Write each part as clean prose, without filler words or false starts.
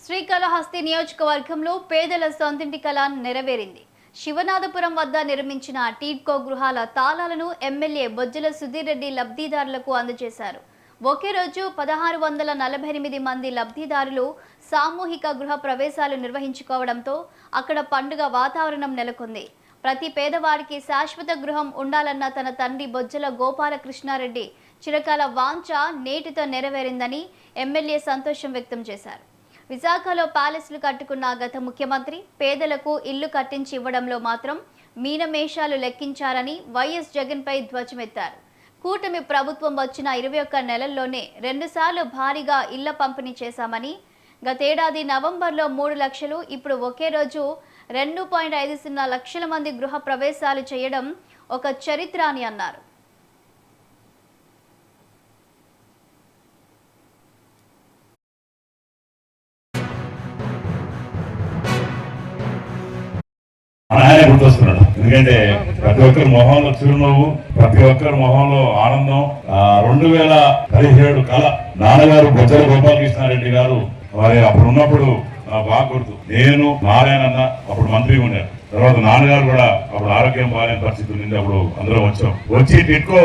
శ్రీకాళహస్తి నియోజకవర్గంలో పేదల సొంతింటి కల నెరవేరింది. శివనాథపురం వద్ద నిర్మించిన టీడ్కో గృహాల తాళాలను ఎమ్మెల్యే బొజ్జల సుధీర్ రెడ్డి లబ్ధిదారులకు అందజేశారు. ఒకే రోజు 1648 మంది లబ్ధిదారులు సామూహిక గృహ ప్రవేశాలు నిర్వహించుకోవడంతో అక్కడ పండుగ వాతావరణం నెలకొంది. ప్రతి పేదవాడికి శాశ్వత గృహం ఉండాలన్న తన తండ్రి బొజ్జల గోపాలకృష్ణారెడ్డి చిరకాల వాంఛ నేటితో నెరవేరిందని ఎమ్మెల్యే సంతోషం వ్యక్తం చేశారు. విశాఖలో ప్యాలెస్లు కట్టుకున్న గత ముఖ్యమంత్రి పేదలకు ఇల్లు కట్టించి ఇవ్వడంలో మాత్రం మీనమేషాలు లెక్కించారని వైఎస్ జగన్పై ధ్వజమెత్తారు. కూటమి ప్రభుత్వం వచ్చిన 21 నెలల్లోనే 2 సార్లు భారీగా ఇళ్ల పంపిణీ చేశామని, గతేడాది నవంబర్లో 3 లక్షలు, ఇప్పుడు ఒకే రోజు 2.50 లక్షల మంది గృహ ప్రవేశాలు చేయడం ఒక చరిత్ర అని అన్నారు. ఆయనే గుర్తొస్తున్నాడు. ఎందుకంటే ప్రతి ఒక్కరి మొహంలో చిరునవ్వు, ప్రతి ఒక్కరి మొహంలో ఆనందం. 2017 కళ నాన్నగారు బొజ్జల గోపాలకృష్ణారెడ్డి గారు వారి అప్పుడు ఉన్నప్పుడు బాగా గుర్తు. నేను నారాయణన్న అప్పుడు మంత్రి ఉండారు. తర్వాత నాన్నగారు కూడా అప్పుడు ఆరోగ్యం బాగాలేని పరిస్థితి ఉంది. అప్పుడు అందరూ వచ్చి టిట్కో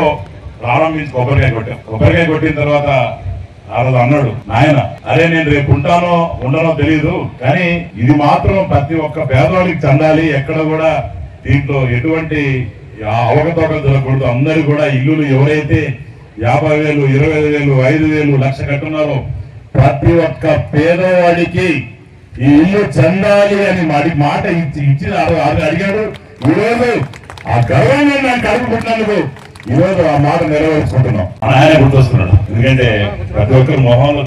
ప్రారంభించి కొబ్బరికాయ కొట్టిన తర్వాత ఆ రోజు అన్నాడు, నాయన అరే నేను రేపు ఉంటానో ఉండనో తెలియదు, కానీ ఇది మాత్రం ప్రతి ఒక్క పేదవాడికి చెందాలి, ఎక్కడ కూడా దీంట్లో ఎటువంటి అవకతవకలు జరగకూడదు. అందరూ కూడా ఇల్లులు ఎవరైతే 50,000, 25,000, 5,000, లక్ష కట్టున్నారో ప్రతి ఒక్క పేదవాడికి ఈ ఇల్లు చెందాలి అని మాట ఇచ్చి అడిగాడు. ఈరోజు ఆ గర్వంగా నాకు కలుపుకుంటున్నందుకు ఈరోజు ఆ మాట నెరవేర్చుకుంటున్నాం. ఆయనే గుర్తొస్తున్నాడు. ఎందుకంటే ప్రతి ఒక్కరి మొహంలో